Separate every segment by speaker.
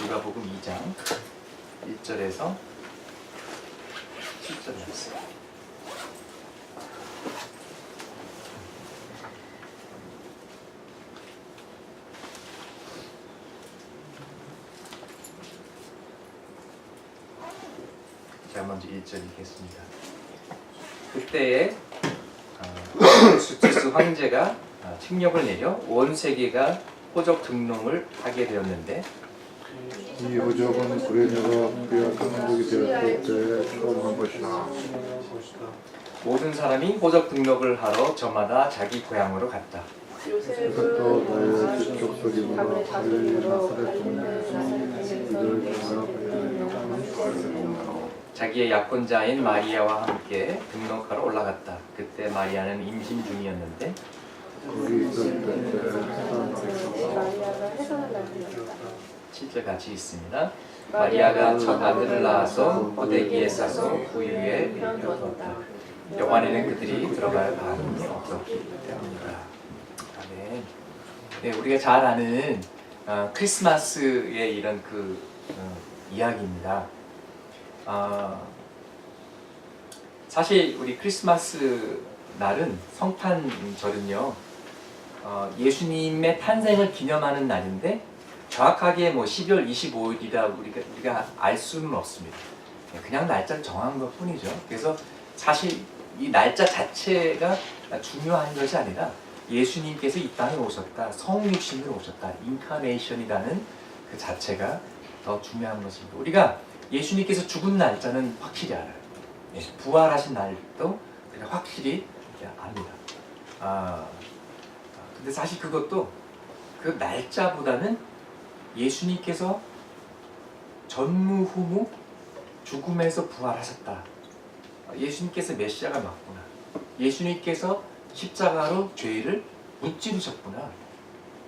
Speaker 1: 누가복음 2장 1절에서 7절 말씀. 제가 먼저 1절 읽겠습니다. 그때에 수티스 황제가 칙령을 내려 온 세계가 호적 등록을 하게 되었는데
Speaker 2: 이 호적은 그레냐가 빼앗긴 민족이 되었을 때 처음 한 것이다.
Speaker 1: 모든 사람이 호적 등록을 하러 저마다 자기 고향으로 갔다.
Speaker 2: 그것도 나의 지적 소리보다 갈릴리 나사렛 동네에서 이들 중하여
Speaker 1: 자기의 약혼자인 마리아와 함께 등록하러 올라갔다. 그때 마리아는 임신 중이었는데
Speaker 2: 거기 있을 때
Speaker 1: 7절 같이 있습니다. 마리아가 첫 아들을 낳아서 포대기에 싸서 우유에 일펴두었다. 여관에는 그들이 들어갈 방이 없었기 때문이다. 아멘. 네, 우리가 잘 아는 크리스마스의 이런 이야기입니다. 사실 우리 크리스마스 날은 성탄절은요 예수님의 탄생을 기념하는 날인데 정확하게 12월 25일이라 우리가 알 수는 없습니다. 그냥 날짜를 정한 것 뿐이죠. 그래서 사실 이 날짜 자체가 중요한 것이 아니라 예수님께서 이 땅에 오셨다, 성육신으로 오셨다, 인카네이션이라는 그 자체가 더 중요한 것입니다. 우리가 예수님께서 죽은 날짜는 확실히 알아요. 부활하신 날도 확실히 압니다. 근데 사실 그것도 그 날짜보다는 예수님께서 전무후무 죽음에서 부활하셨다. 예수님께서 메시아가 맞구나. 예수님께서 십자가로 죄를 무찌르셨구나.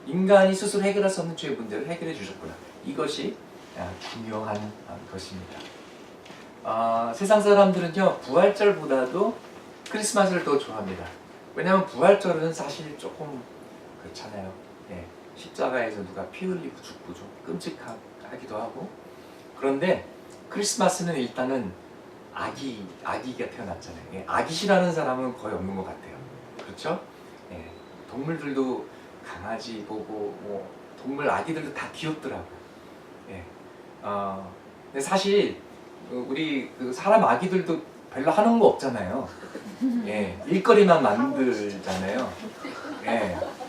Speaker 1: 인간이 스스로 해결할 수 없는 죄의 문제를 해결해 주셨구나. 이것이 중요한 것입니다. 세상 사람들은요 부활절보다도 크리스마스를 더 좋아합니다. 왜냐하면 부활절은 사실 조금 그렇잖아요. 십자가에서 누가 피 흘리고 죽고 좀 끔찍하기도 하고. 그런데 크리스마스는 일단은 아기가 태어났잖아요. 아기 싫어하는 사람은 거의 없는 것 같아요. 그렇죠? 동물들도 강아지 보고 동물 아기들도 다 귀엽더라고요. 근데 사실 우리 사람 아기들도 별로 하는 거 없잖아요. 일거리만 만들잖아요.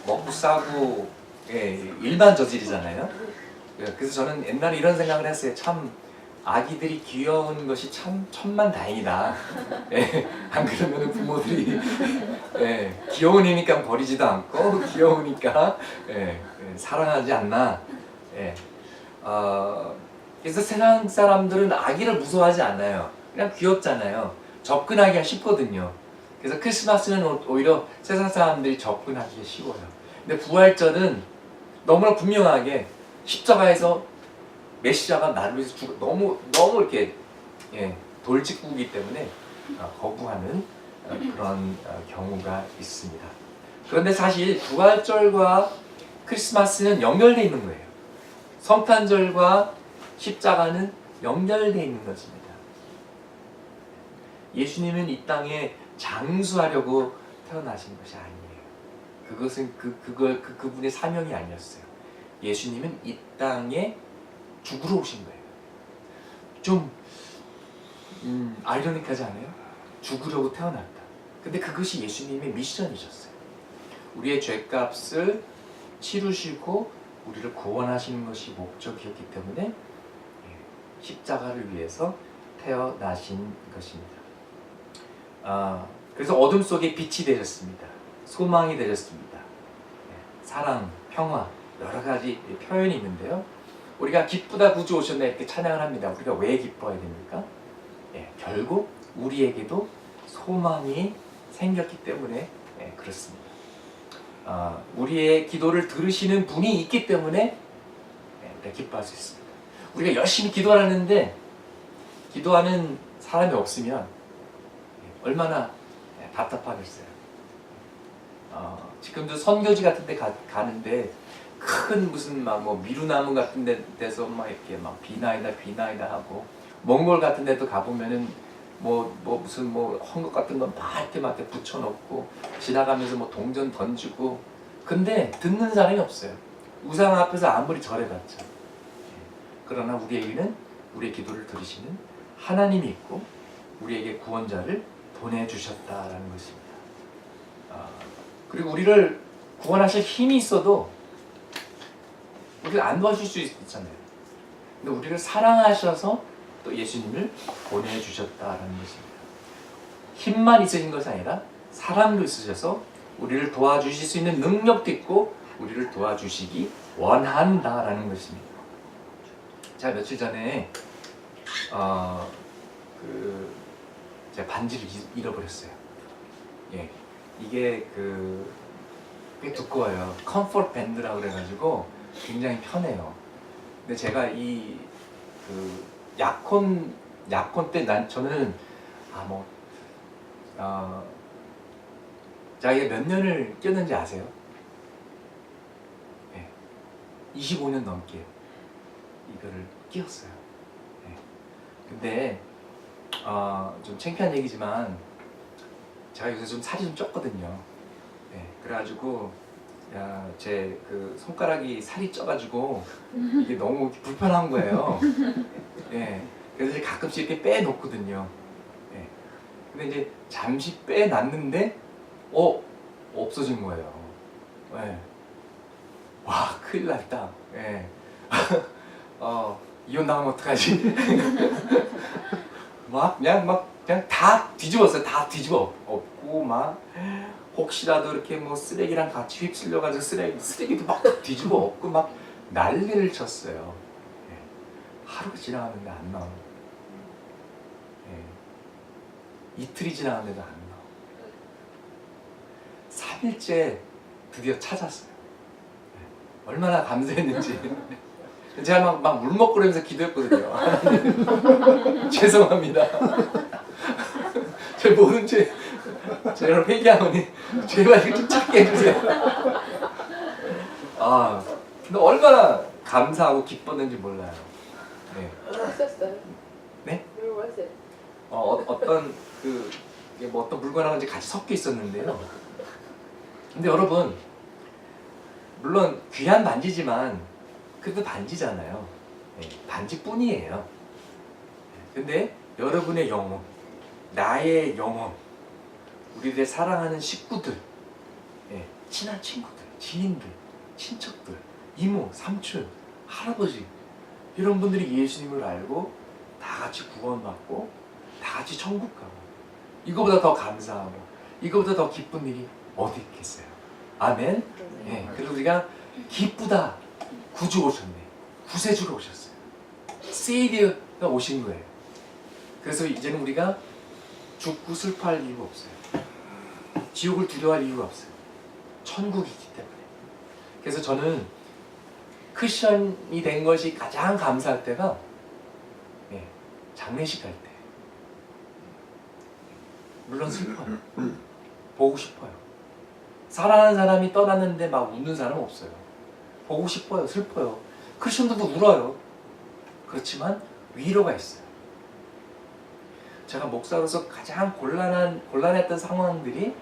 Speaker 1: 먹고 싸고 일반 저질이잖아요. 그래서 저는 옛날에 이런 생각을 했어요. 참 아기들이 귀여운 것이 참 천만다행이다. 안 그러면 부모들이 귀여우니까 버리지도 않고 귀여우니까 사랑하지 않나. 그래서 세상 사람들은 아기를 무서워하지 않아요. 그냥 귀엽잖아요. 접근하기가 쉽거든요. 그래서 크리스마스는 오히려 세상 사람들이 접근하기가 쉬워요. 근데 부활절은 너무나 분명하게 십자가에서 메시아가 나를 위해서 너무 이렇게 돌직구기 때문에 거부하는 그런 경우가 있습니다. 그런데 사실 부활절과 크리스마스는 연결되어 있는 거예요. 성탄절과 십자가는 연결되어 있는 것입니다. 예수님은 이 땅에 장수하려고 태어나신 것이 아니에요. 그것은 그분의 사명이 아니었어요. 예수님은 이 땅에 죽으러 오신 거예요. 좀 아이러니하지 않아요? 죽으려고 태어났다. 근데 그것이 예수님의 미션이셨어요. 우리의 죄값을 치르시고 우리를 구원하시는 것이 목적이었기 때문에 십자가를 위해서 태어나신 것입니다. 그래서 어둠 속에 빛이 되셨습니다. 소망이 되셨습니다. 사랑, 평화, 여러 가지 표현이 있는데요. 우리가 기쁘다 구주 오셨네 이렇게 찬양을 합니다. 우리가 왜 기뻐해야 됩니까? 결국 우리에게도 소망이 생겼기 때문에 그렇습니다. 우리의 기도를 들으시는 분이 있기 때문에 기뻐할 수 있습니다. 우리가 열심히 기도하는데 기도하는 사람이 없으면 얼마나 답답하겠어요. 지금도 선교지 같은 데 가는데 큰 무슨 막 뭐 미루나무 같은 데서 막 이렇게 막 비나이다 하고 몽골 같은 데도 가보면은 뭐 무슨 뭐 헝겊 같은 거 막 이렇게 붙여놓고 지나가면서 뭐 동전 던지고 근데 듣는 사람이 없어요. 우상 앞에서 아무리 절해봤자. 그러나 우리에게는 우리의 기도를 들으시는 하나님이 있고 우리에게 구원자를 보내주셨다라는 것입니다. 그리고 우리를 구원하실 힘이 있어도 우리를 안 도와줄 수 있잖아요. 근데 우리를 사랑하셔서 또 예수님을 보내주셨다라는 것입니다. 힘만 있으신 것이 아니라 사랑도 있으셔서 우리를 도와주실 수 있는 능력도 있고 우리를 도와주시기 원한다라는 것입니다. 제가 며칠 전에 제가 반지를 잃어버렸어요. 예, 이게 꽤 두꺼워요. 컴포트 밴드라고 그래가지고 굉장히 편해요. 근데 제가 약혼 때 저는 제가 이게 몇 년을 꼈는지 아세요? 네. 25년 넘게 이거를 끼었어요. 네. 근데 좀 창피한 얘기지만 제가 요새 좀 살이 좀 쪘거든요. 네. 그래가지고 제 손가락이 살이 쪄가지고 이게 너무 불편한 거예요. 네. 그래서 가끔씩 이렇게 빼놓거든요. 네. 근데 이제 잠시 빼놨는데 없어진 거예요. 네. 와, 큰일 났다. 네. 이혼 당하면 어떡하지? 그냥 다 뒤집었어요. 다 뒤집어 엎고 혹시라도 이렇게 뭐 쓰레기랑 같이 휩쓸려가지고 쓰레기도 막 뒤집어 엎고 막 난리를 쳤어요. 네. 하루가 지나갔는데 안 나와요. 네. 이틀이 지나갔는데도 안 나와요. 3일째 드디어 찾았어요. 네. 얼마나 감사했는지. 제가 막 울먹거리면서 기도했거든요. 죄송합니다. 제 모든 제가 회개하노니 제발 이렇게 좀 찾게 해주세요. 근데 얼마나 감사하고 기뻤는지 몰라요. 네. 네? 어떤 어떤 물건하고 이제 같이 섞여 있었는데요. 근데 여러분, 물론 귀한 반지지만 그래도 반지잖아요. 네, 반지뿐이에요. 근데 여러분의 영혼, 나의 영혼, 우리들의 사랑하는 식구들, 친한 친구들, 지인들, 친척들, 이모, 삼촌, 할아버지 이런 분들이 예수님을 알고 다 같이 구원받고 다 같이 천국 가고 이거보다 더 감사하고 이거보다 더 기쁜 일이 어디 있겠어요. 아멘. 그래서 우리가 기쁘다. 구주 오셨네. 구세주로 오셨어요. 세이비어가 오신 거예요. 그래서 이제는 우리가 죽고 슬퍼할 이유가 없어요. 지옥을 두려워할 이유가 없어요. 천국이기 때문에. 그래서 저는 크리스천이 된 것이 가장 감사할 때가 장례식 할 때. 물론 슬퍼요. 보고 싶어요. 사랑하는 사람이 떠났는데 막 웃는 사람은 없어요. 보고 싶어요. 슬퍼요. 크리스천들도 울어요. 그렇지만 위로가 있어요. 제가 목사로서 가장 곤란했던 상황들이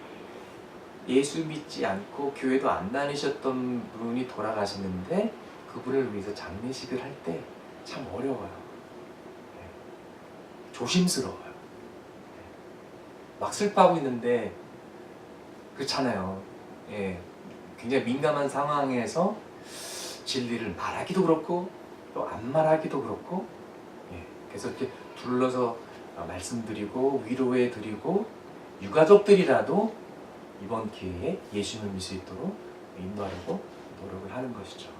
Speaker 1: 예수 믿지 않고 교회도 안 다니셨던 분이 돌아가시는데 그분을 위해서 장례식을 할 때 참 어려워요. 조심스러워요. 막 슬퍼하고 있는데 그렇잖아요. 굉장히 민감한 상황에서 진리를 말하기도 그렇고 또 안 말하기도 그렇고 그래서 이렇게 둘러서 말씀드리고 위로해드리고 유가족들이라도 이번 기회에 예수님을 믿을 수 있도록 인도하려고 노력을 하는 것이죠.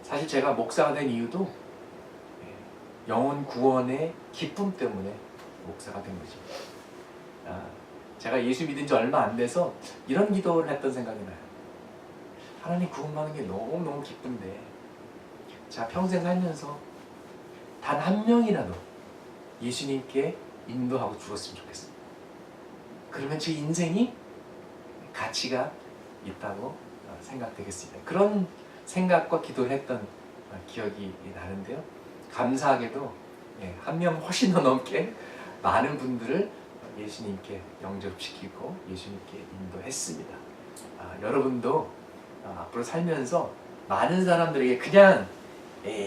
Speaker 1: 사실 제가 목사가 된 이유도 영혼 구원의 기쁨 때문에 목사가 된 것입니다. 제가 예수 믿은 지 얼마 안 돼서 이런 기도를 했던 생각이 나요. 하나님 구원받는 게 너무너무 기쁜데 제가 평생 살면서 단 한 명이라도 예수님께 인도하고 죽었으면 좋겠습니다. 그러면 제 인생이 가치가 있다고 생각되겠습니다. 그런 생각과 기도를 했던 기억이 나는데요. 감사하게도 한 명 훨씬 더 넘게 많은 분들을 예수님께 영접시키고 예수님께 인도했습니다. 여러분도 앞으로 살면서 많은 사람들에게 그냥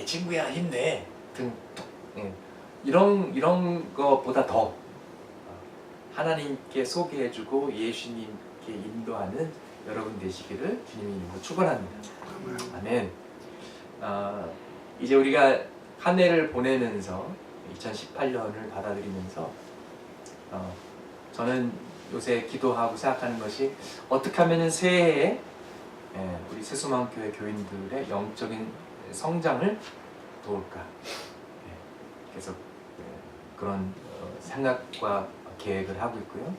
Speaker 1: 친구야 힘내 등 이런 것보다 더 하나님께 소개해주고 예수님께 인도하는 여러분 되시기를 주님의 이름으로 축원합니다. 아멘. 이제 우리가 한 해를 보내면서 2018년을 받아들이면서 저는 요새 기도하고 생각하는 것이 어떻게 하면 새해에 우리 세수만교회 교인들의 영적인 성장을 도울까. 그래서 그런 생각과 계획을 하고 있고요.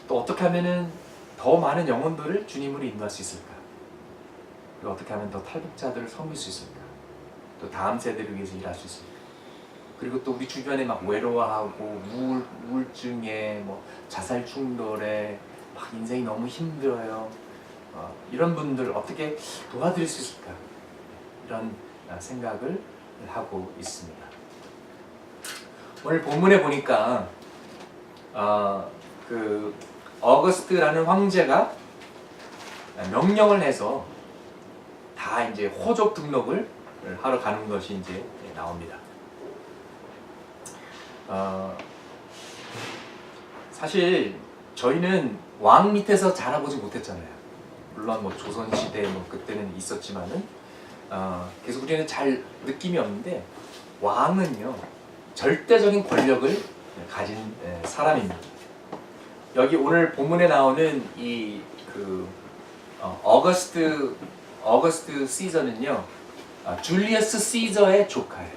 Speaker 1: 또 어떻게 하면 더 많은 영혼들을 주님으로 인도할 수 있을까. 그리고 어떻게 하면 더 탈북자들을 섬길 수 있을까. 또 다음 세대를 위해서 일할 수 있을까. 그리고 또 우리 주변에 막 외로워하고 우울증에 뭐 자살 충돌에 막 인생이 너무 힘들어요. 이런 분들 어떻게 도와드릴 수 있을까? 이런 생각을 하고 있습니다. 오늘 본문에 보니까 그 어거스트라는 황제가 명령을 해서 다 이제 호족 등록을 하러 가는 것이 이제 나옵니다. 사실 저희는 왕 밑에서 자라보지 못했잖아요. 물론 뭐 조선시대 뭐 그때는 있었지만은 그래서 우리는 잘 느낌이 없는데 왕은요 절대적인 권력을 가진 사람입니다. 여기 오늘 본문에 나오는 이 그 어거스트 시저는요 줄리어스 시저의 조카예요.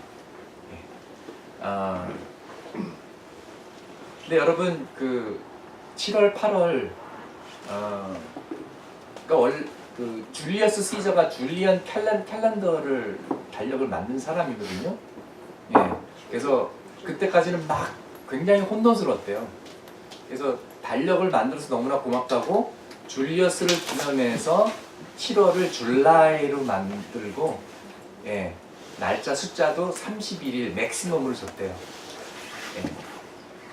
Speaker 1: 근데 여러분 그 7월 8월 그러니까 그 줄리어스 시저가 줄리안 캘렌더를 달력을 만든 사람이거든요. 그래서 그때까지는 막 굉장히 혼돈스러웠대요. 그래서 달력을 만들어서 너무나 고맙다고 줄리어스를 기념해서 7월을 줄라이로 만들고 날짜 숫자도 31일 맥시멈으로 줬대요.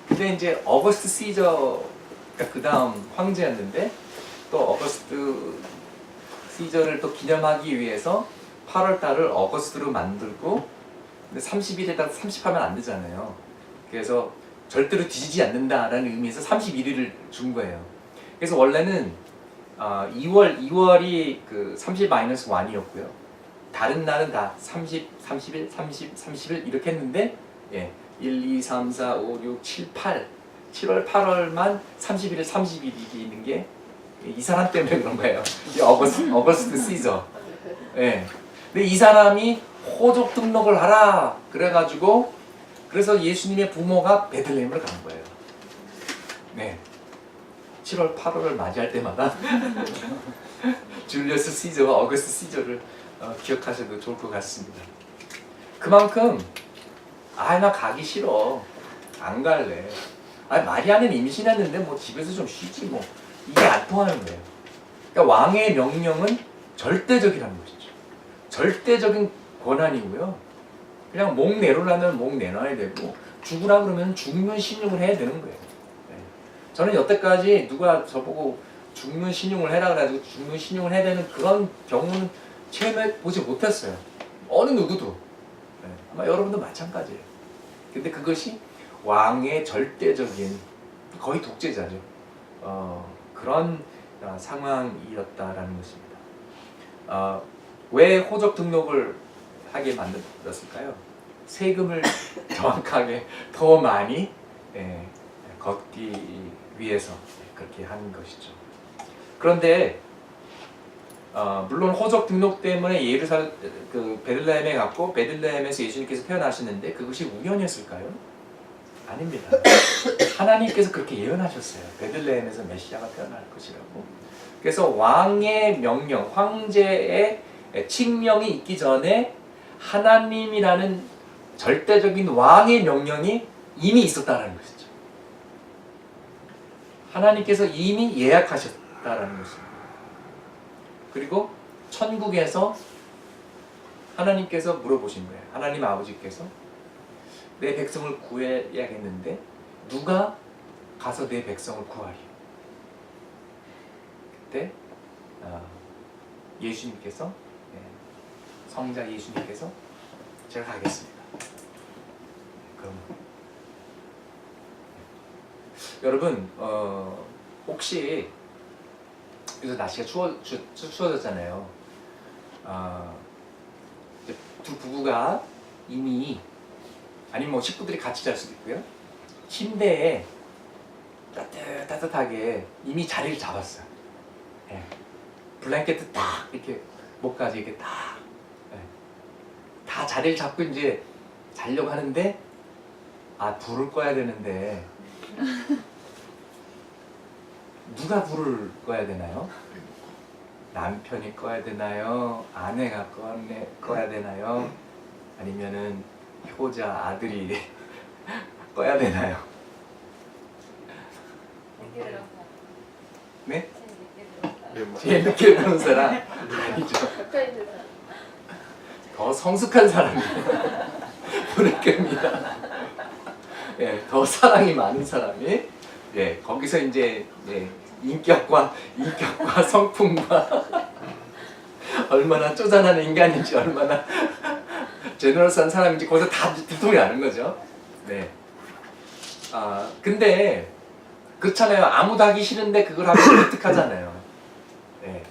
Speaker 1: 근데 이제 어거스트 시저가 그 다음 황제였는데 또 어거스트 시저를 또 기념하기 위해서 8월 달을 어거스트로 만들고 근데 30일에다 30하면 안 되잖아요. 그래서 절대로 뒤지지 않는다라는 의미에서 31일을 준 거예요. 그래서 원래는 2월이 그 30-1이었고요. 다른 날은 다 30, 31, 30, 31 이렇게 했는데 1, 2, 3, 4, 5, 6, 7, 8 7월, 8월만 31일, 31일이 있는 게 이 사람 때문에 그런 거예요. 이 어거스트 시저. 근데 이 사람이 호족 등록을 하라 그래가지고 그래서 예수님의 부모가 베들레헴을 간 거예요. 7월, 8월을 맞이할 때마다 줄리어스 시저와 어거스트 시저를 기억하셔도 좋을 것 같습니다. 그만큼 나 가기 싫어. 안 갈래. 마리아는 임신했는데 뭐 집에서 좀 쉬지 뭐. 이게 안 통하는 거예요. 그러니까 왕의 명령은 절대적이라는 것이죠. 절대적인 권한이고요. 그냥 목 내놓으려면 목 내놔야 되고 죽으라 그러면 죽는 신용을 해야 되는 거예요. 저는 여태까지 누가 저보고 죽는 신용을 해라 그래가지고 죽는 신용을 해야 되는 그런 경우는 체험해 보지 못했어요. 어느 누구도. 아마 여러분도 마찬가지예요. 근데 그것이 왕의 절대적인 거의 독재자죠. 그런 상황이었다라는 것입니다. 왜 호적 등록을 하게 만들었을까요? 세금을 정확하게 더 많이 걷기 위해서 그렇게 하는 것이죠. 그런데 물론 호적 등록 때문에 그 베들레헴에 갔고 베들레헴에서 예수님께서 태어나시는데 그것이 우연이었을까요? 아닙니다. 하나님께서 그렇게 예언하셨어요. 베들레헴에서 메시아가 태어날 것이라고. 그래서 왕의 명령, 황제의 칙명이 있기 전에 하나님이라는 절대적인 왕의 명령이 이미 있었다는 것이죠. 하나님께서 이미 예약하셨다는 것입니다. 그리고 천국에서 하나님께서 물어보신 거예요. 하나님 아버지께서 내 백성을 구해야겠는데 누가 가서 내 백성을 구하리? 그때 예수님께서 성자 예수님께서 제가 가겠습니다. 그럼 여러분 혹시 그래서 날씨가 추워졌잖아요. 두 부부가 이미 아니면 뭐 식구들이 같이 잘 수도 있고요. 침대에 따뜻하게 이미 자리를 잡았어요. 예. 블랭켓을 딱 이렇게 목까지 이렇게 다 자리를 잡고 이제 자려고 하는데 불을 꺼야 되는데 누가 불을 꺼야 되나요? 남편이 꺼야 되나요? 아내가 꺼야 되나요? 아니면은 효자 아들이 꺼야 되나요? 네? 제일 늦게 들어온 사람? 아니죠. 더 성숙한 사람이 불을 끕니다. 예, 더 사랑이 많은 사람이 거기서 이제 인격과 성품과 얼마나 쪼잔한 인간인지 얼마나 제너럴스한 사람인지 거기서 다 들통이 나는 거죠. 네. 근데 그렇잖아요. 아무도 하기 싫은데 그걸 하면 기특하잖아요. 네.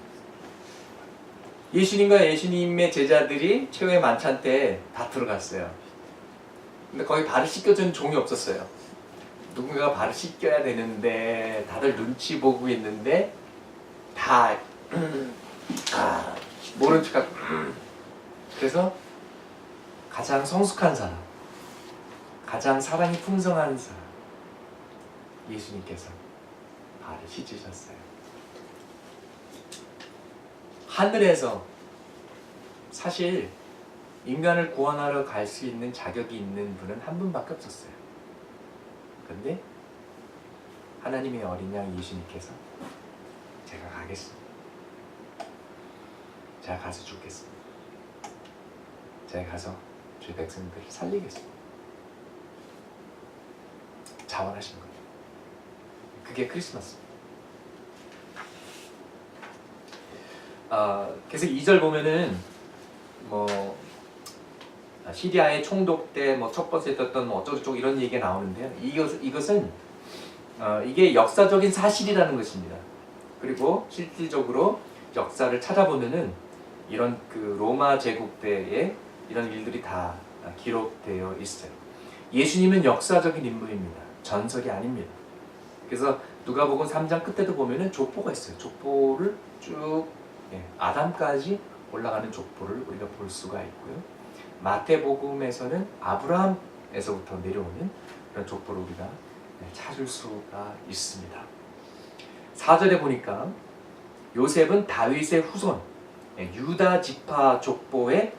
Speaker 1: 예수님과 예수님의 제자들이 최후의 만찬 때 다 들어갔어요. 근데 거기 발을 씻겨주는 종이 없었어요. 누군가가 발을 씻겨야 되는데 다들 눈치 보고 있는데 다 모른 척하고 그래서 가장 성숙한 사람, 가장 사랑이 풍성한 사람 예수님께서 발을 씻으셨어요. 하늘에서 사실 인간을 구원하러 갈 수 있는 자격이 있는 분은 한 분밖에 없었어요. 그런데 하나님의 어린 양 예수님께서 제가 가겠습니다. 제가 가서 죽겠습니다. 제가 가서 주의 백성들을 살리겠습니다. 자원하신 거예요. 그게 크리스마스입니다. 그래서 2절 보면은 시리아의 총독 때 첫 번째 떴던 어쩌고저쩌고 이런 얘기가 나오는데요. 이것은 이게 역사적인 사실이라는 것입니다. 그리고 실질적으로 역사를 찾아보면은 이런 그 로마 제국 때에 이런 일들이 다 기록되어 있어요. 예수님은 역사적인 인물입니다. 전설이 아닙니다. 그래서 누가복음 3장 끝에도 보면은 족보가 있어요. 족보를 쭉 아담까지 올라가는 족보를 우리가 볼 수가 있고요. 마태복음에서는 아브라함에서부터 내려오는 그런 족보를 우리가 찾을 수가 있습니다. 4절에 보니까 요셉은 다윗의 후손, 유다 지파 족보의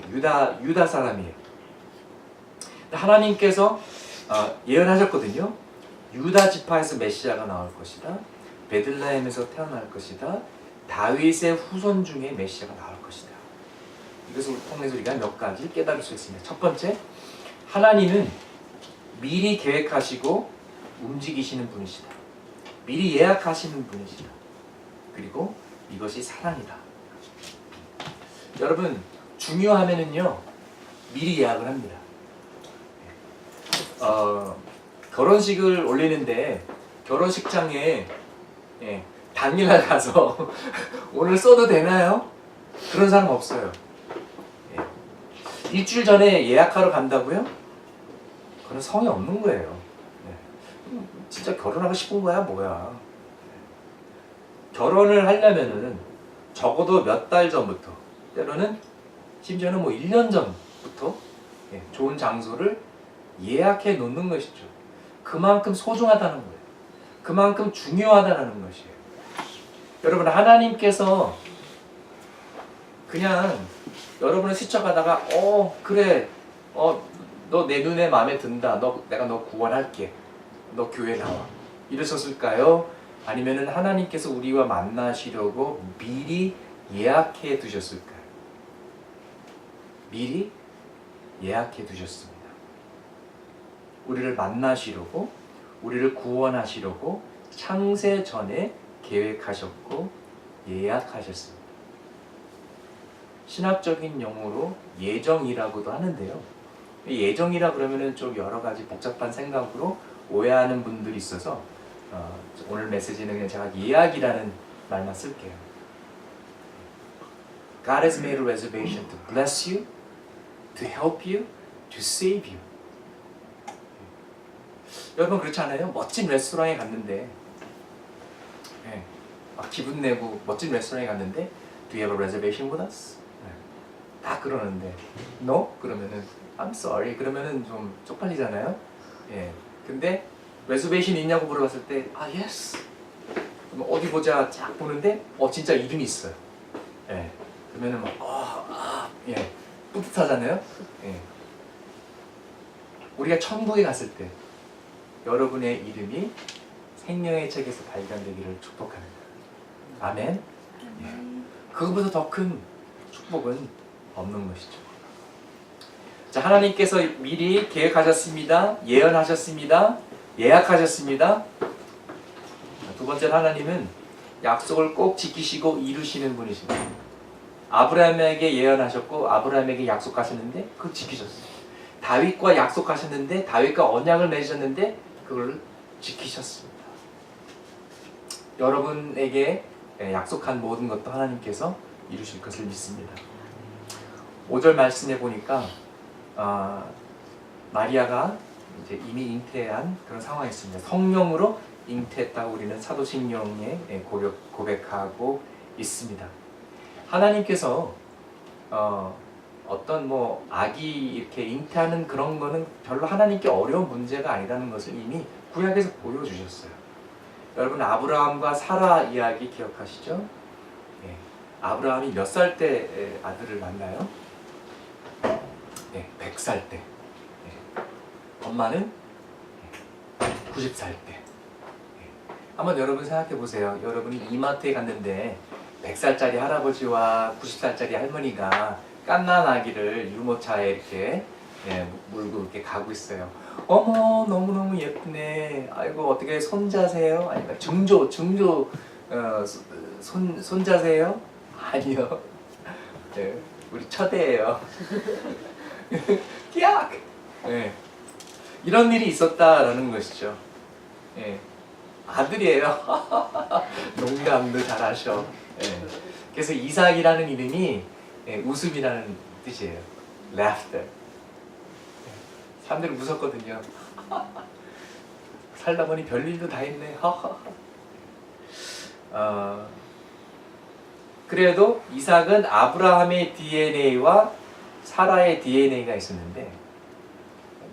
Speaker 1: 유다 사람이에요. 하나님께서 예언하셨거든요. 유다 지파에서 메시아가 나올 것이다. 베들레헴에서 태어날 것이다. 다윗의 후손 중에 메시아가 나올 것이다. 이것을 통해서 우리가 몇 가지 깨달을 수 있습니다. 첫 번째, 하나님은 미리 계획하시고 움직이시는 분이시다. 미리 예약하시는 분이시다. 그리고 이것이 사랑이다. 여러분, 중요하면은요 미리 예약을 합니다. 결혼식을 올리는데 결혼식장에 당일날 가서 오늘 써도 되나요? 그런 사람 없어요. 일주일 전에 예약하러 간다고요? 그건 성이 없는 거예요. 진짜 결혼하고 싶은 거야 뭐야. 결혼을 하려면은 적어도 몇 달 전부터, 때로는 심지어는 1년 전부터 좋은 장소를 예약해 놓는 것이죠. 그만큼 소중하다는 거예요. 그만큼 중요하다는 것이에요. 여러분, 하나님께서 그냥 여러분을 스쳐가다가 그래 너 내 눈에 마음에 든다. 내가 너 구원할게. 너 교회 나와. 이러셨을까요? 아니면은 하나님께서 우리와 만나시려고 미리 예약해 두셨을까요? 미리 예약해 두셨습니다. 우리를 만나시려고, 우리를 구원하시려고 창세 전에 계획하셨고 예약하셨습니다. 신학적인 용어로 예정이라고도 하는데요. 예정이라 그러면은 좀 여러 가지 복잡한 생각으로 오해하는 분들이 있어서 오늘 메시지는 그냥 제가 예약이라는 말만 쓸게요. God has made a reservation to bless you, to help you, to save you. 여러분 그렇지 않아요? 멋진 레스토랑에 갔는데 막 기분 내고 멋진 레스토랑에 갔는데 Do you have a reservation with us? 다 그러는데 No? 그러면은 I'm sorry. 그러면은 좀 쪽팔리잖아요. 근데 reservation 있냐고 물어봤을 때 yes. 그럼 어디 보자 쫙 보는데 진짜 이름이 있어요. 그러면은 막 뿌듯하잖아요. 우리가 천국에 갔을 때 여러분의 이름이 생명의 책에서 발견되기를 축복합니다. 아멘. 그것보다 더 큰 축복은 없는 것이죠. 자, 하나님께서 미리 계획하셨습니다. 예언하셨습니다. 예약하셨습니다. 두 번째는 하나님은 약속을 꼭 지키시고 이루시는 분이십니다. 아브라함에게 예언하셨고 아브라함에게 약속하셨는데 그걸 지키셨어요. 다윗과 약속하셨는데 다윗과 언약을 맺으셨는데 그걸 지키셨습니다. 여러분에게 약속한 모든 것도 하나님께서 이루실 것을 믿습니다. 5절 말씀에 보니까 마리아가 이제 이미 잉태한 그런 상황이었습니다. 성령으로 잉태했다고 우리는 사도신경에 고백하고 있습니다. 하나님께서 어떤 아기 이렇게 잉태하는 그런 거는 별로 하나님께 어려운 문제가 아니라는 것을 이미 구약에서 보여주셨어요. 여러분 아브라함과 사라 이야기 기억하시죠? 아브라함이 몇 살 때 아들을 낳나요? 100살 때. 엄마는 90살 때. 한번 여러분 생각해 보세요. 여러분이 이마트에 갔는데 100살짜리 할아버지와 90살짜리 할머니가 갓난 아기를 유모차에 이렇게 물고 이렇게 가고 있어요. 어머 너무너무 예쁘네. 아이고 어떻게 손자세요? 아니면 증조 손자세요? 아니요. 우리 처대예요. 끼악! 이런 일이 있었다라는 것이죠. 아들이에요. 농담도 잘하셔. 그래서 이삭이라는 이름이 웃음이라는 뜻이에요. laughter. 사람들이 웃었거든요. 살다 보니 별일도 다 있네. 그래도 이삭은 아브라함의 DNA와 사라의 DNA가 있었는데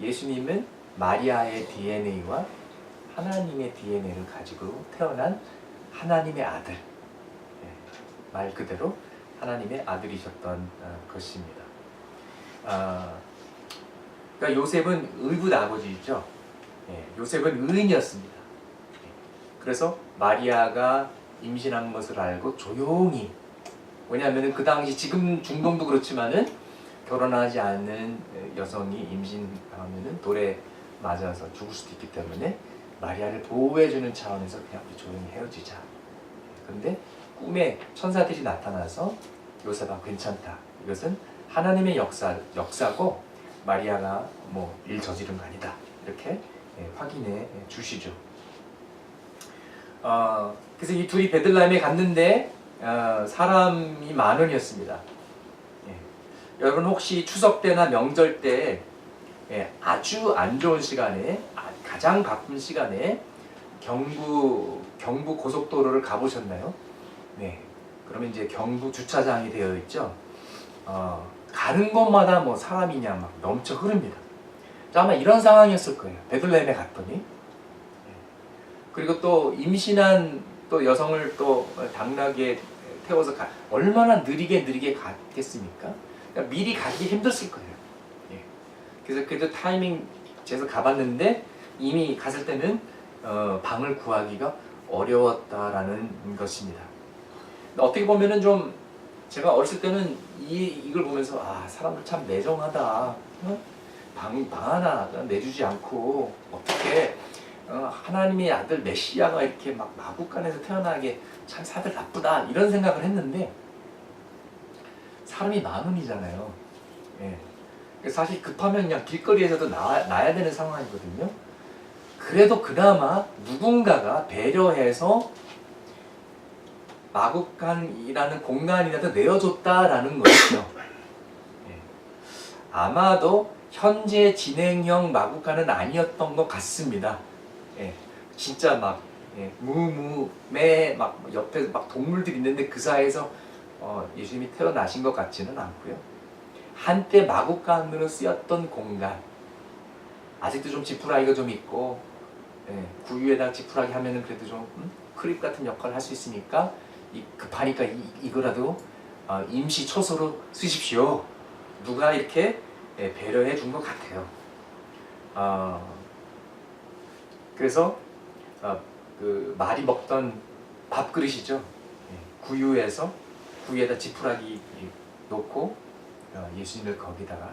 Speaker 1: 예수님은 마리아의 DNA와 하나님의 DNA를 가지고 태어난 하나님의 아들. 말 그대로 하나님의 아들이셨던 것입니다. 그러니까 요셉은 의붓 아버지죠. 요셉은 의인이었습니다. 그래서 마리아가 임신한 것을 알고 조용히, 왜냐하면 그 당시 지금 중동도 그렇지만은 결혼하지 않는 여성이 임신하면은 돌에 맞아서 죽을 수도 있기 때문에 마리아를 보호해주는 차원에서 그냥 조용히 헤어지자. 그런데 꿈에 천사들이 나타나서 요셉아 괜찮다. 이것은 하나님의 역사고 마리아가 일 저지른 거 아니다. 이렇게 확인해 주시죠. 그래서 이 둘이 베들레헴에 갔는데 사람이 10,000원이었습니다. 여러분 혹시 추석 때나 명절 때 아주 안 좋은 시간에 가장 바쁜 시간에 경부 고속도로를 가보셨나요? 그러면 이제 경부 주차장이 되어 있죠. 가는 곳마다 사람이 그냥 막 넘쳐 흐릅니다. 아마 이런 상황이었을 거예요. 베들레헴에 갔더니. 그리고 또 임신한 또 여성을 또 당나귀에 태워서 얼마나 느리게 갔겠습니까? 그러니까 미리 가기 힘들었을 거예요. 그래서 그래도 타이밍 재서 가봤는데 이미 갔을 때는 방을 구하기가 어려웠다라는 것입니다. 어떻게 보면은 좀 제가 어렸을 때는 이걸 보면서 아 사람들 참 매정하다. 어? 방 하나 내주지 않고 어떻게 하나님의 아들 메시아가 이렇게 막 마국간에서 태어나게 참 사들 나쁘다 이런 생각을 했는데 사람이 마음이잖아요. 예. 그래서 사실 급하면 그냥 길거리에서도 나야 되는 상황이거든요. 그래도 그나마 누군가가 배려해서 마국간이라는 공간이라도 내어줬다라는 것이죠. 예. 아마도 현재 진행형 마국간은 아니었던 것 같습니다. 예. 진짜 막 무무매 막 옆에 막 동물들이 있는데 그 사이에서 예수님이 태어나신 것 같지는 않고요. 한때 마국간으로 쓰였던 공간, 아직도 좀 지푸라기가 좀 있고 구유에다 지푸라기 하면은 그래도 좀 크립 같은 역할을 할 수 있으니까 급하니까 이거라도 임시 초소로 쓰십시오. 누가 이렇게 배려해 준 것 같아요. 그래서 그 말이 먹던 밥그릇이죠. 구유에다 지푸라기 놓고 예수님을 거기다가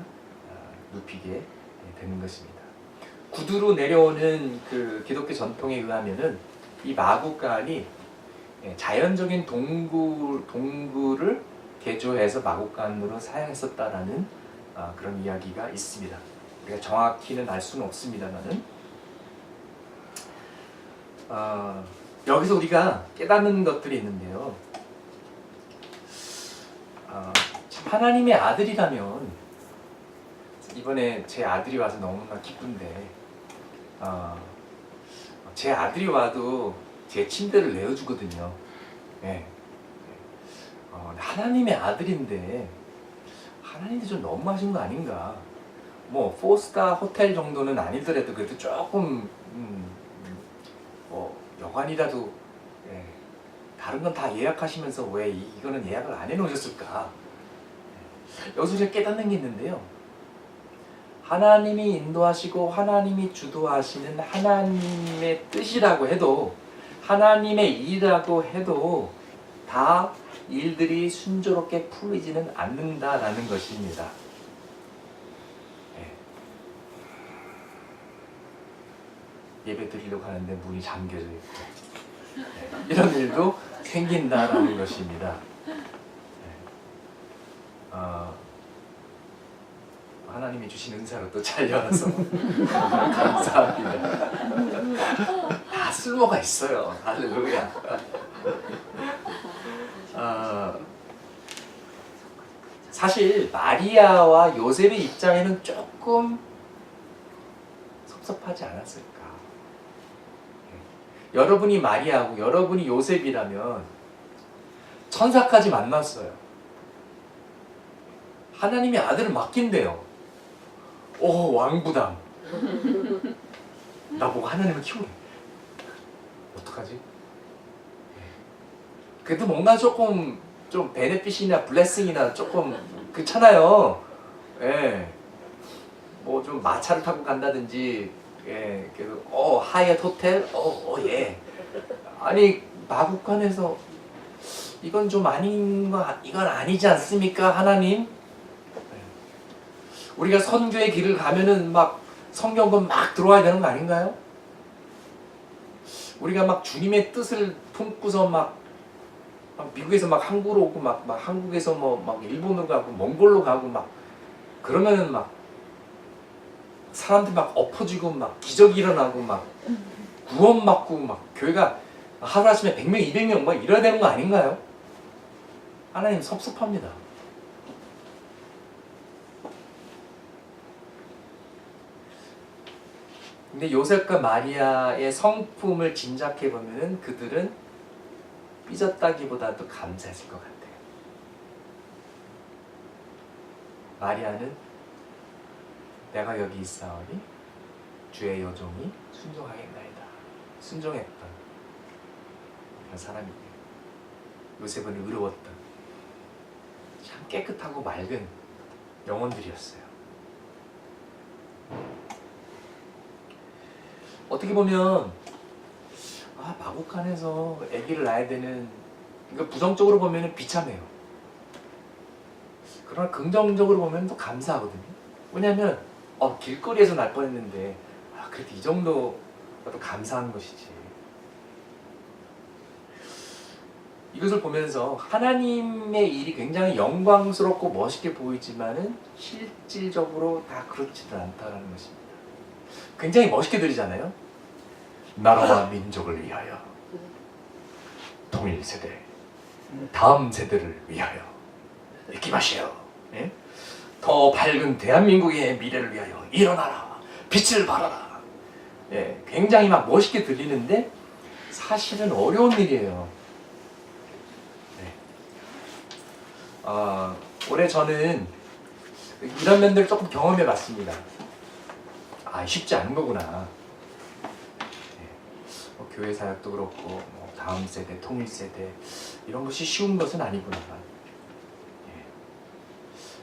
Speaker 1: 눕히게 되는 것입니다. 구두로 내려오는 그 기독교 전통에 의하면은 이 마국간이 자연적인 동굴을 개조해서 마국간으로 사용했었다라는 그런 이야기가 있습니다. 우리가 정확히는 알 수는 없습니다만은 여기서 우리가 깨닫는 것들이 있는데요. 참 하나님의 아들이라면 이번에 제 아들이 와서 너무나 기쁜데 제 아들이 와도 제 침대를 내어주거든요. 네. 하나님의 아들인데 하나님도 좀 너무하신 거 아닌가. 뭐 4스타 호텔 정도는 아니더라도 그래도 조금 뭐 여관이라도 다른 건 다 예약하시면서 왜 이거는 예약을 안 해놓으셨을까. 여기서 제가 깨닫는 게 있는데요. 하나님이 인도하시고 하나님이 주도하시는 하나님의 뜻이라고 해도 하나님의 일이라고 해도 다 일들이 순조롭게 풀리지는 않는다라는 것입니다. 예배 드리려고 하는데 문이 잠겨져 있고 이런 일도 생긴다라는 것입니다. 하나님이 주신 은사로 또 잘려와서 감사합니다. 다 쓸모가 있어요. 할렐루야. 사실 마리아와 요셉의 입장에는 조금 섭섭하지 않았을까. 여러분이 마리아고 여러분이 요셉이라면 천사까지 만났어요. 하나님이 아들을 맡긴대요. 오, 왕부담. 나보고 하나님을 키우래. 어떡하지? 그래도 뭔가 조금 좀 베네핏이나 블레싱이나 조금 그렇잖아요. 예. 뭐 좀 마차를 타고 간다든지, 예. 그래도 하얏 호텔, 예. 아니 마국간에서 이건 좀 아닌 거, 이건 아니지 않습니까, 하나님? 우리가 선교의 길을 가면은 막 성경권 막 들어와야 되는 거 아닌가요? 우리가 막 주님의 뜻을 품고서 막 미국에서 막 한국으로 오고 막 한국에서 막 일본으로 가고 몽골로 가고 막 그러면은 막 사람들 막 엎어지고 막 기적이 일어나고 막 구원 받고 막 교회가 하루아침에 100명, 200명 막 이래야 되는 거 아닌가요? 하나님 섭섭합니다. 근데 요셉과 마리아의 성품을 짐작해 보면은 그들은 삐졌다기보다도 감사했을 것 같아요. 마리아는 내가 여기 있사오니 주의 여종이 순종하겠나이다. 순종했던 그런 사람이에요. 요셉은 의로웠던 참 깨끗하고 맑은 영혼들이었어요. 어떻게 보면 마국간에서 아기를 낳아야 되는, 그러니까 부정적으로 보면 비참해요. 그러나 긍정적으로 보면 또 감사하거든요. 왜냐하면 길거리에서 날 뻔했는데 그래도 이 정도라도 감사한 것이지. 이것을 보면서 하나님의 일이 굉장히 영광스럽고 멋있게 보이지만은 실질적으로 다 그렇지는 않다라는 것입니다. 굉장히 멋있게 들리잖아요. 나라와 민족을 위하여, 통일 세대, 다음 세대를 위하여 이기마시오. 예? 더 밝은 대한민국의 미래를 위하여 일어나라, 빛을 발하라. 예, 굉장히 막 멋있게 들리는데 사실은 어려운 일이에요. 올해 저는 이런 면들을 조금 경험해 봤습니다. 쉽지 않은 거구나. 교회 사역도 그렇고 다음 세대, 통일 세대 이런 것이 쉬운 것은 아니구나.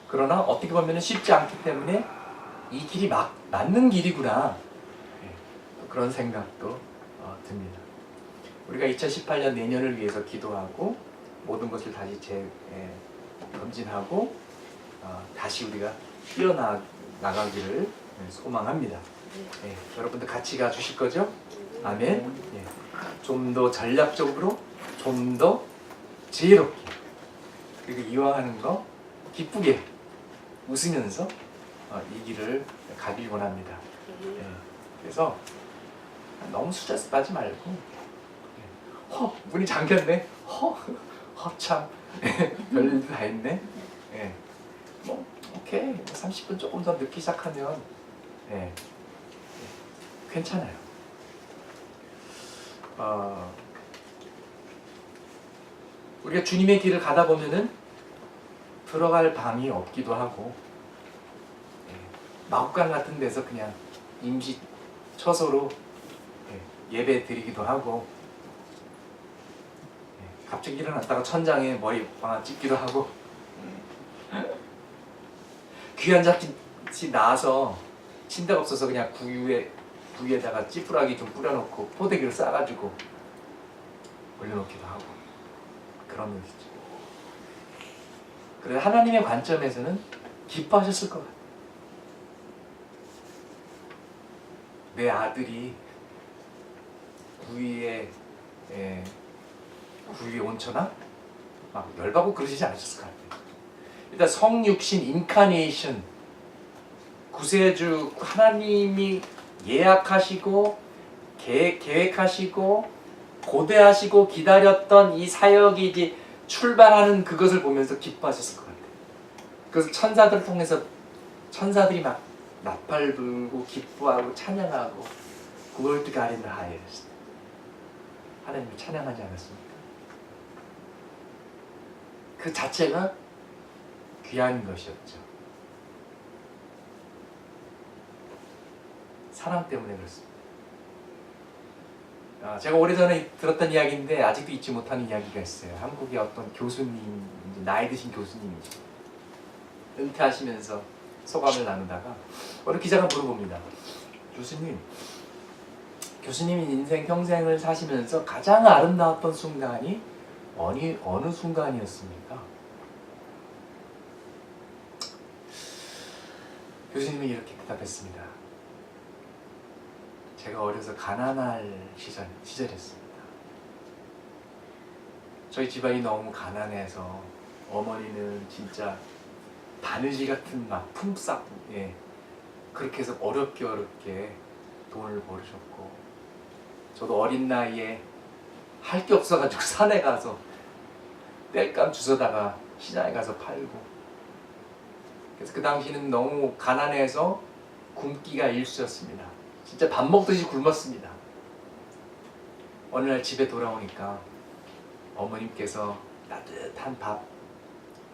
Speaker 1: 그러나 어떻게 보면 쉽지 않기 때문에 이 길이 맞는 길이구나. 그런 생각도 듭니다. 우리가 2018년 내년을 위해서 기도하고 모든 것을 다시 검진하고 다시 우리가 뛰어나가기를 소망합니다. 여러분들 같이 가주실 거죠? 아멘. 좀 더 전략적으로, 좀 더 지혜롭게, 그리고 이왕 하는 거 기쁘게 웃으면서 이 길을 가길 원합니다. 그래서 너무 스트레스 받지 말고 문이 잠겼네. 참 별일 다 했네. 오케이. 30분 조금 더 늦게 시작하면 괜찮아요. 우리가 주님의 길을 가다 보면은 들어갈 방이 없기도 하고 마구간 같은 데서 그냥 임시 처소로 예배 드리기도 하고 갑자기 일어났다가 천장에 머리 찍기도 하고 귀한 잡지 나와서 침대가 없어서 그냥 구유에다가 찌푸라기 좀 뿌려놓고 포대기를 싸가지고 올려놓기도 하고 그런 것이죠. 그래서 하나님의 관점에서는 기뻐하셨을 것 같아요. 내 아들이 구유에 온천하? 막 열받고 그러시지 않으셨을 것 같아요. 일단 성육신 인카네이션, 구세주 하나님이 예약하시고 계획하시고 고대하시고 기다렸던 이 사역이 이제 출발하는 그것을 보면서 기뻐하셨을 것 같아요. 그래서 천사들을 통해서 천사들이 막 나팔 불고 기뻐하고 찬양하고 Glory to God in the highest. 하나님을 찬양하지 않았습니까? 그 자체가 귀한 것이었죠. 사랑 때문에 그렇습니다. 제가 오래전에 들었던 이야기인데 아직도 잊지 못하는 이야기가 있어요. 한국의 어떤 교수님, 나이 드신 교수님이죠. 은퇴하시면서 소감을 나누다가 어느 기자가 물어봅니다. 교수님이 인생 평생을 사시면서 가장 아름다웠던 순간이 어느 순간이었습니까? 교수님이 이렇게 대답했습니다. 제가 어려서 가난할 시절이었습니다. 저희 집안이 너무 가난해서 어머니는 진짜 바느질 같은 막 품삯 그렇게 해서 어렵게 돈을 벌으셨고 저도 어린 나이에 할 게 없어가지고 산에 가서 땔감 주워다가 시장에 가서 팔고 그래서 그 당시는 너무 가난해서 굶기가 일쑤였습니다. 진짜 밥 먹듯이 굶었습니다. 어느 날 집에 돌아오니까 어머님께서 따뜻한 밥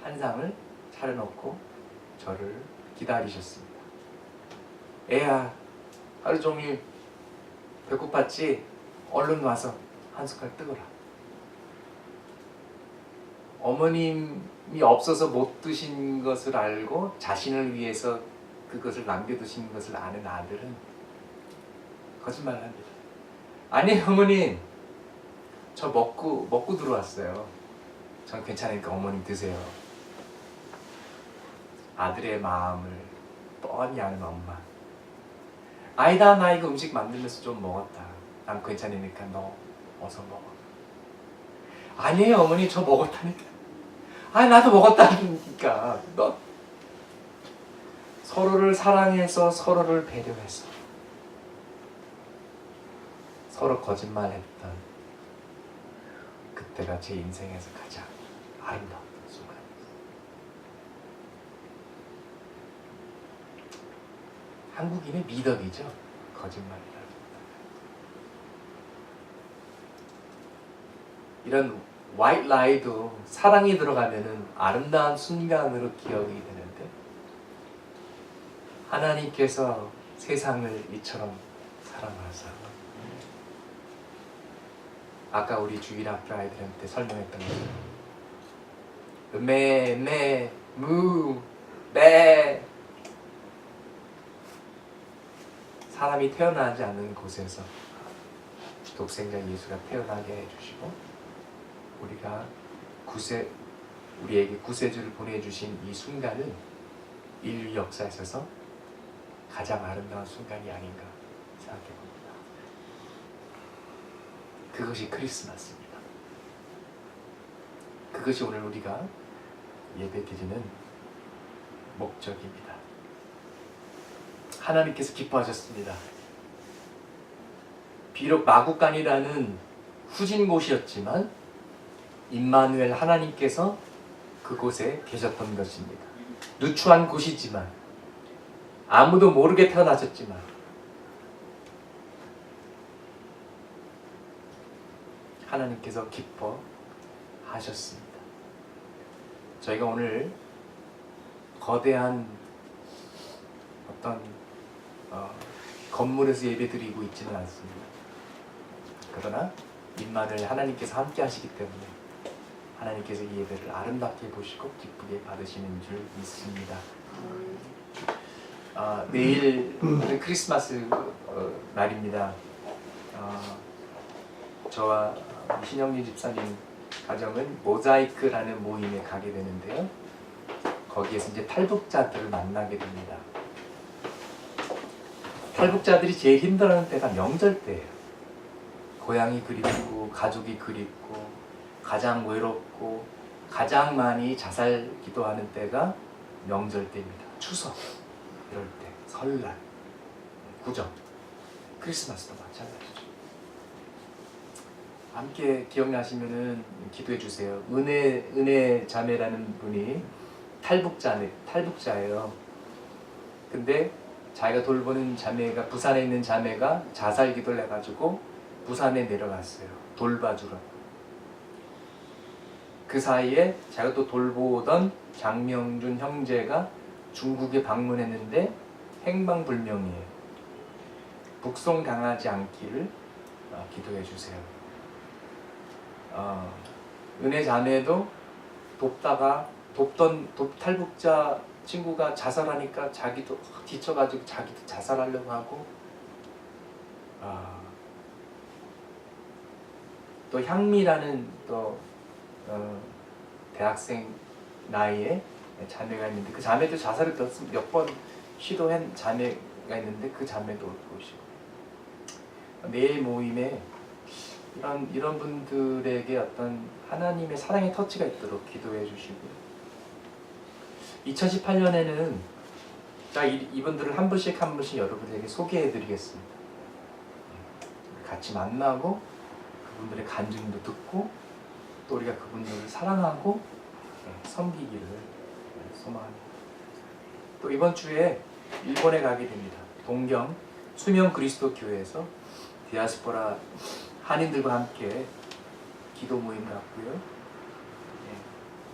Speaker 1: 한 상을 차려놓고 저를 기다리셨습니다. 애야, 하루 종일 배고팠지? 얼른 와서 한 숟갈 뜨거라. 어머님이 없어서 못 드신 것을 알고 자신을 위해서 그것을 남겨두신 것을 아는 아들은 거짓말을 합니다. 아니 어머님, 저 먹고 들어왔어요. 전 괜찮으니까 어머님 드세요. 아들의 마음을 뻔히 아는 엄마. 아니다, 나 이거 음식 만들면서 좀 먹었다. 난 괜찮으니까 너 어서 먹어. 아니에요 어머니, 저 먹었다니까. 아, 나도 먹었다니까. 너 서로를 사랑해서 서로를 배려해서 서로 거짓말했던 그때가 제 인생에서 가장 아름다웠던 순간이었어요. 한국인의 미덕이죠. 거짓말이라는. 이런 화이트 라이도 사랑이 들어가면은 아름다운 순간으로 기억이 되는데, 하나님께서 세상을 이처럼 사랑하사, 아까 우리 주일학교 아이들한테 설명했던 것처럼 매 사람이 태어나지 않는 곳에서 독생자 예수가 태어나게 해주시고, 우리에게 구세주를 보내주신 이 순간은 인류 역사에 있어서 가장 아름다운 순간이 아닌가 생각해 봅니다. 그것이 크리스마스입니다. 그것이 오늘 우리가 예배드리는 목적입니다. 하나님께서 기뻐하셨습니다. 비록 마구간이라는 후진 곳이었지만 임마누엘 하나님께서 그곳에 계셨던 것입니다. 누추한 곳이지만, 아무도 모르게 태어나셨지만 하나님께서 기뻐하셨습니다. 저희가 오늘 거대한 어떤 건물에서 예배드리고 있지는 않습니다. 그러나 임마누엘 하나님께서 함께 하시기 때문에 하나님께서 이 예배를 아름답게 보시고 기쁘게 받으시는 줄 믿습니다. 내일 크리스마스 날입니다. 저와 신영진 집사님 가정은 모자이크라는 모임에 가게 되는데요. 거기에서 이제 탈북자들을 만나게 됩니다. 탈북자들이 제일 힘들어하는 때가 명절 때예요. 고향이 그립고 가족이 그립고 가장 외롭고 가장 많이 자살 기도하는 때가 명절 때입니다. 추석 이럴 때, 설날, 구정, 크리스마스도 마찬가지죠. 함께 기억나시면은 기도해 주세요. 은혜 자매라는 분이 탈북자예요. 근데 자기가 돌보는 자매가, 부산에 있는 자매가 자살 기도를 해가지고 부산에 내려갔어요. 돌봐주러. 그 사이에 자기가 또 돌보던 장명준 형제가 중국에 방문했는데 행방불명이에요. 북송 당하지 않기를 기도해 주세요. 은혜 자매도 돕던 탈북자 친구가 자살하니까 자기도 지쳐가지고 자기도 자살하려고 하고, 또 향미라는 또 대학생 나이에 자매가 있는데, 그 자매도 자살을 몇 번 시도한 자매가 있는데 그 자매도 오시고, 내일 모임에 이런 분들에게 어떤 하나님의 사랑의 터치가 있도록 기도해 주시고요. 2018년에는 이분들을 한 분씩 여러분에게 소개해 드리겠습니다. 같이 만나고 그분들의 간증도 듣고 또 우리가 그분들을 사랑하고 섬기기를 소망합니다. 또 이번 주에 일본에 가게 됩니다. 동경 수명 그리스도 교회에서 디아스포라 한인들과 함께 기도 모임 갖고요.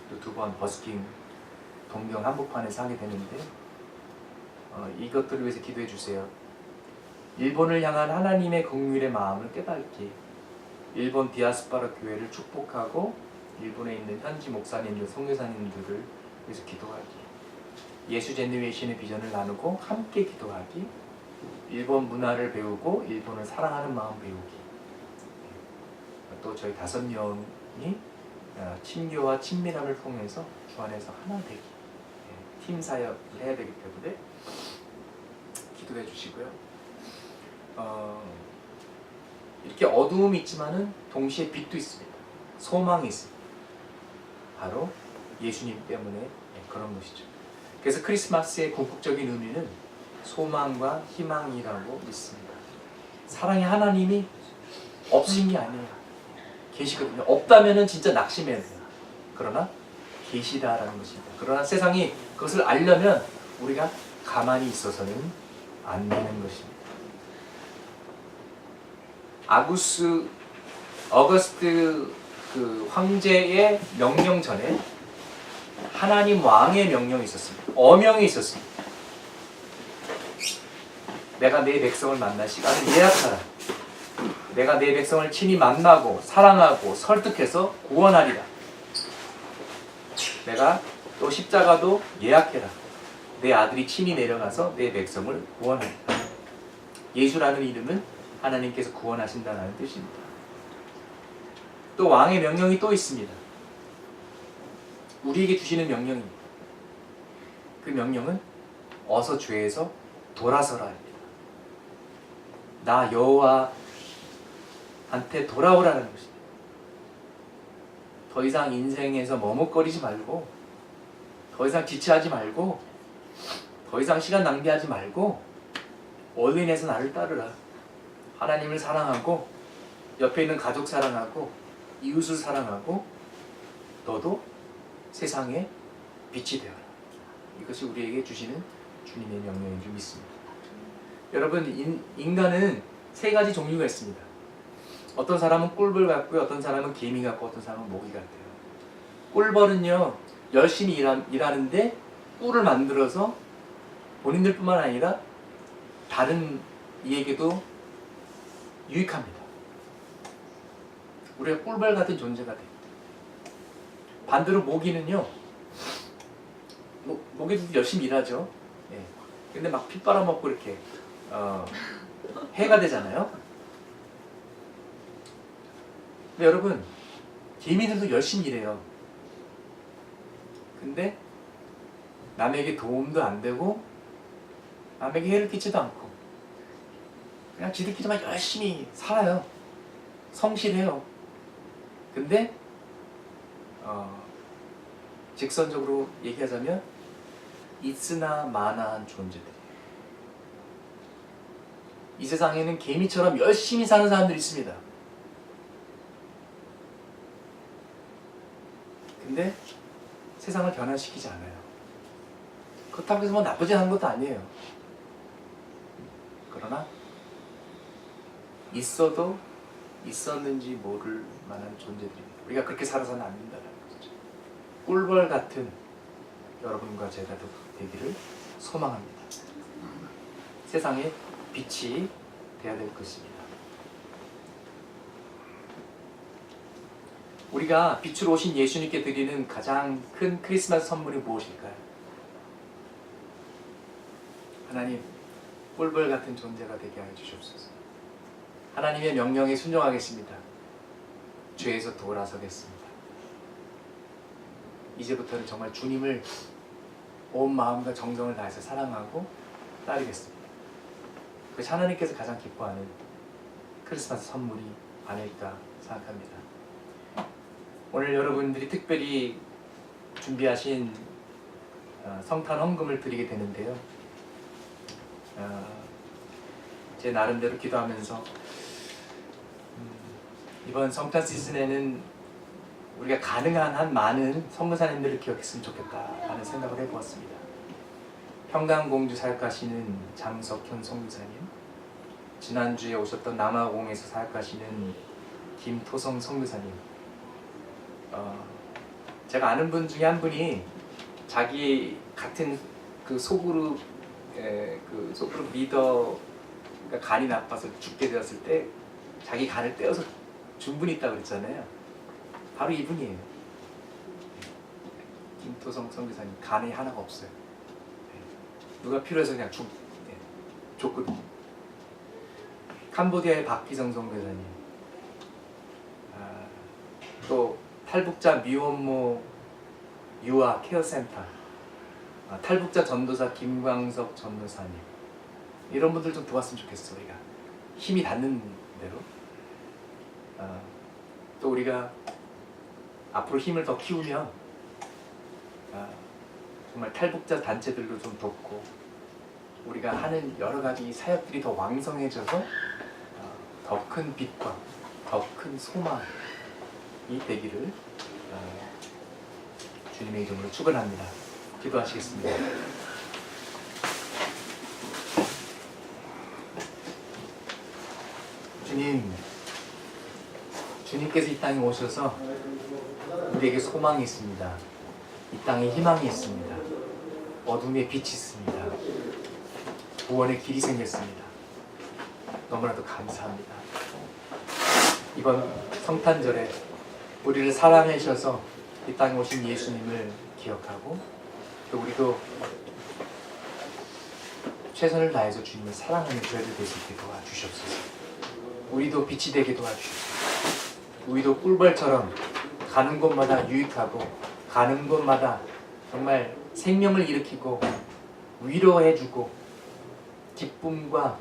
Speaker 1: 또 2번 버스킹 동경 한복판에서 하게 되는데, 이것들을 위해서 기도해 주세요. 일본을 향한 하나님의 긍휼의 마음을 깨닫기, 일본 디아스포라 교회를 축복하고 일본에 있는 현지 목사님들, 선교사님들을 위해서 기도하기, 예수 제너레이션의 비전을 나누고 함께 기도하기, 일본 문화를 배우고 일본을 사랑하는 마음 배우기, 또 저희 5명이 친교와 친밀함을 통해서 주 안에서 하나 되기, 팀 사역을 해야 되기 때문에 기도해 주시고요. 이렇게 어두움이 있지만은 동시에 빛도 있습니다. 소망이 있습니다. 바로 예수님 때문에 그런 것이죠. 그래서 크리스마스의 궁극적인 의미는 소망과 희망이라고 믿습니다. 사랑의 하나님이 없으신 게 아니에요. 계시거든요. 없다면은 진짜 낙심해야 돼요. 그러나 계시다라는 것입니다. 그러나 세상이 그것을 알려면 우리가 가만히 있어서는 안 되는 것입니다. 어거스트 그 황제의 명령 전에 하나님 왕의 명령이 있었습니다. 어명이 있었습니다. 내가 내 백성을 만날 시간을 예약하라. 내가 내 백성을 친히 만나고 사랑하고 설득해서 구원하리라. 내가 또 십자가도 예약해라. 내 아들이 친히 내려가서 내 백성을 구원하리라. 예수라는 이름은 하나님께서 구원하신다는 뜻입니다. 또 왕의 명령이 또 있습니다. 우리에게 주시는 명령입니다. 그 명령은 어서 죄에서 돌아서라. 나 여호와한테 돌아오라는 것입니다. 더 이상 인생에서 머뭇거리지 말고, 더 이상 지체하지 말고, 더 이상 시간 낭비하지 말고 올인해서 나를 따르라. 하나님을 사랑하고 옆에 있는 가족 사랑하고 이웃을 사랑하고 너도 세상의 빛이 되어라. 이것이 우리에게 주시는 주님의 명령인 줄 믿습니다. 여러분, 인간은 세 가지 종류가 있습니다. 어떤 사람은 꿀벌 같고요, 어떤 사람은 개미 같고, 어떤 사람은 모기 같아요. 꿀벌은요, 열심히 일하는데 꿀을 만들어서 본인들뿐만 아니라 다른 이에게도 유익합니다. 우리가 꿀벌 같은 존재가 됩니다. 반대로 모기는요, 모기도 열심히 일하죠. 예. 근데 막 피 빨아먹고 이렇게 해가 되잖아요. 근데 여러분, 개미들도 열심히 일해요. 근데 남에게 도움도 안 되고 남에게 해를 끼치도 않고 그냥 지들끼리만 열심히 살아요. 성실해요. 근데 직선적으로 얘기하자면 있으나 마나한 존재들이에요. 이 세상에는 개미처럼 열심히 사는 사람들이 있습니다. 근데 세상을 변화시키지 않아요. 그렇다고 해서 뭐 나쁘지 않은 것도 아니에요. 그러나 있어도 있었는지 모를 만한 존재들입니다. 우리가 그렇게 살아서는 안 된다는 거죠. 꿀벌 같은 여러분과 제가 되기를 소망합니다. 세상에 빛이 되어야 될 것입니다. 우리가 빛으로 오신 예수님께 드리는 가장 큰 크리스마스 선물이 무엇일까요? 하나님, 꿀벌 같은 존재가 되게 하여 주시옵소서. 하나님의 명령에 순종하겠습니다. 죄에서 돌아서겠습니다. 이제부터는 정말 주님을 온 마음과 정성을 다해서 사랑하고 따르겠습니다. 그것이 하나님께서 가장 기뻐하는 크리스마스 선물이 아닐까 생각합니다. 오늘 여러분들이 특별히 준비하신 성탄 헌금을 드리게 되는데요. 제 나름대로 기도하면서 이번 성탄 시즌에는 우리가 가능한 한 많은 선교사님들을 기억했으면 좋겠다라는 생각을 해보았습니다. 평강공주 사역하시는 장석현 선교사님, 지난주에 오셨던 남아공에서 사역하시는 김토성 선교사님, 제가 아는 분 중에 한 분이 자기 같은 그 소그룹 리더가 간이 나빠서 죽게 되었을 때 자기 간을 떼어서 준 분이 있다고 그랬잖아요. 바로 이분이에요. 김토성 선교사님, 간이 하나가 없어요. 누가 필요해서 그냥 줬거든요. 캄보디아의 박기성 선교사님, 또 탈북자 미혼모 유아 케어센터, 탈북자 전도사 김광석 전도사님 이런 분들 좀 도왔으면 좋겠어. 우리가 힘이 닿는 대로. 또 우리가 앞으로 힘을 더 키우면 정말 탈북자 단체들도 좀 돕고 우리가 하는 여러 가지 사역들이 더 왕성해져서 더 큰 빛과 더 큰 소망이 되기를 주님의 이름으로 축원합니다. 기도하시겠습니다. 주님께서 이 땅에 오셔서 우리에게 소망이 있습니다. 이 땅에 희망이 있습니다. 어둠에 빛이 있습니다. 구원의 길이 생겼습니다. 너무나도 감사합니다. 이번 성탄절에 우리를 사랑하셔서 이 땅에 오신 예수님을 기억하고 또 우리도 최선을 다해서 주님을 사랑하는 저희들 될 수 있게 도와주시옵소서. 우리도 빛이 되게 도와주시옵소서. 우리도 꿀벌처럼 가는 곳마다 유익하고 가는 곳마다 정말 생명을 일으키고 위로해주고 기쁨과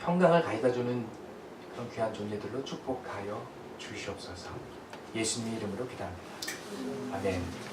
Speaker 1: 평강을 가져다주는 그런 귀한 존재들로 축복하여 주시옵소서. 예수님의 이름으로 기도합니다. 아멘.